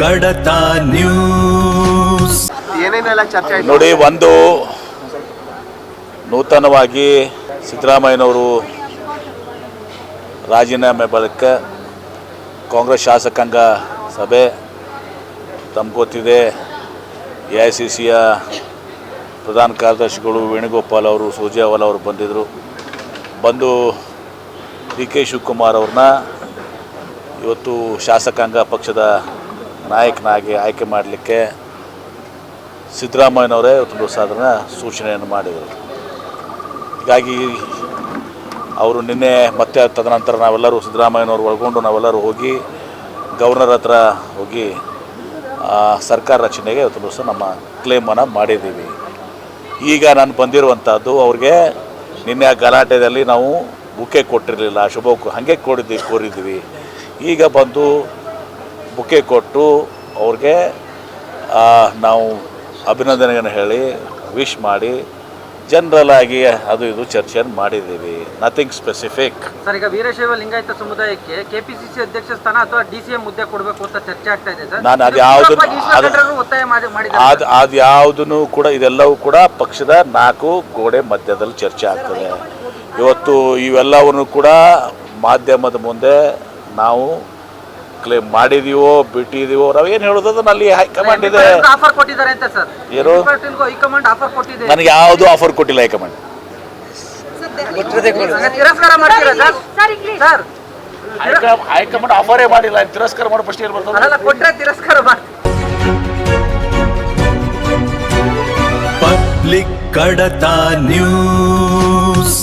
ಕಡತ ನ್ಯೂಸ್. ಏನೇನೆಲ್ಲ ಚರ್ಚೆ ಆಯ್ತು ನೋಡಿ, ಒಂದು ನೂತನವಾಗಿ ಸಿದ್ದರಾಮಯ್ಯನವರು ರಾಜೀನಾಮೆ ಬಳಿಕ ಕಾಂಗ್ರೆಸ್ ಶಾಸಕಾಂಗ ಸಭೆ ತಮ್ಗೆ ಗೊತ್ತಿದೆ. AICCಯ ಪ್ರಧಾನ ಕಾರ್ಯದರ್ಶಿಗಳು ವೇಣುಗೋಪಾಲ್ ಅವರು, ಸೂರ್ಜೇವಾಲ ಅವರು ಬಂದು DK ಶಿವಕುಮಾರ್ ಅವ್ರನ್ನ ಇವತ್ತು ಶಾಸಕಾಂಗ ಪಕ್ಷದ ನಾಯಕನಾಗಿ ಆಯ್ಕೆ ಮಾಡಲಿಕ್ಕೆ ಸಿದ್ದರಾಮಯ್ಯನವರೇ ಇವತ್ತು ಸಾಧಾರಣ ಸೂಚನೆಯನ್ನು ಮಾಡಿದರು. ಹೀಗಾಗಿ ಅವರು ನಿನ್ನೆ ಮತ್ತೆ ತದನಂತರ ನಾವೆಲ್ಲರೂ ಸಿದ್ದರಾಮಯ್ಯನವರು ಒಳಗೊಂಡು ನಾವೆಲ್ಲರೂ ಹೋಗಿ ಗವರ್ನರ್ ಹತ್ರ ಹೋಗಿ ಸರ್ಕಾರ ರಚನೆಗೆ ಇವತ್ತು ಸಹ ನಮ್ಮ ಕ್ಲೇಮನ್ನು ಮಾಡಿದ್ದೀವಿ. ಈಗ ನಾನು ಬಂದಿರುವಂಥದ್ದು ಅವ್ರಿಗೆ ನಿನ್ನೆ ಗಲಾಟೆಯಲ್ಲಿ ನಾವು ಬುಕ್ಕೆ ಕೊಟ್ಟಿರಲಿಲ್ಲ, ಶುಭ ಹಾಗೆ ಕೋರಿದ್ದೀವಿ. ಈಗ ಬಂದು ಬುಕ್ಕೆ ಕೊಟ್ಟು ಅವ್ರಿಗೆ ನಾವು ಅಭಿನಂದನೆಯನ್ನು ಹೇಳಿ ವಿಶ್ ಮಾಡಿ ಜನರಲ್ ಆಗಿ ಅದು ಇದು ಚರ್ಚೆಯನ್ನು ಮಾಡಿದ್ದೀವಿ. Nothing specific. ಸರ್, ಈಗ ವೀರಶೈವ ಲಿಂಗಾಯತ ಸಮುದಾಯಕ್ಕೆ KPCC ಅಧ್ಯಕ್ಷ ಸ್ಥಾನ ಅಥವಾ DCM ಹುದ್ದೆ ಕೊಡಬೇಕು ಅಂತ ಚರ್ಚೆ ಆಗ್ತಾ ಇದೆ ಸರ್. ನಾನು ಅದು ಯಾವುದನ್ನು ಕೂಡ ಇದೆಲ್ಲವೂ ಕೂಡ ಪಕ್ಷದ 4 ಗೋಡೆ ಮಧ್ಯದಲ್ಲಿ ಚರ್ಚೆ ಆಗ್ತದೆ. ಇವತ್ತು ಇವೆಲ್ಲವನ್ನು ಕೂಡ ಮಾಧ್ಯಮದ ಮುಂದೆ ನಾವು ಕ್ಲೇಮ್ ಮಾಡಿದೀವೋ ಬಿಟ್ಟಿದೀವೋ ನಾವೇನು ಹೇಳೋದು ಅದನ್ನ ಅಲ್ಲಿ ಹೈಕಮಾಂಡ್ ಇದೆ. ಆಫರ್ ಕೊಟ್ಟಿದ್ದಾರೆ ಅಂತ ಸರ್. ಏನು ಹೈಕಮಾಂಡ್ ಆಫರ್ ಕೊಟ್ಟಿದೆ? ನನಗೆ ಯಾವುದು ಆಫರ್ ಕೊಟ್ಟಿಲ್ಲ ಹೈಕಮಾಂಡ್. ತಿರಸ್ಕಾರ ಮಾಡ್ತೀರಾ ಸರ್? ಹೈಕಮಾಂಡ್ ಆಫರೇ ಮಾಡಿಲ್ಲ, ತಿರಸ್ಕಾರ ಮಾಡೋ ಪ್ರಶ್ನೆ ಏನು ಬರ್ತದೆ? ಅದೆಲ್ಲ ಕೊಟ್ಟರೆ ತಿರಸ್ಕಾರ ಮಾಡಿ. ಪಬ್ಲಿಕ್ ಕಡತ ನ್ಯೂಸ್.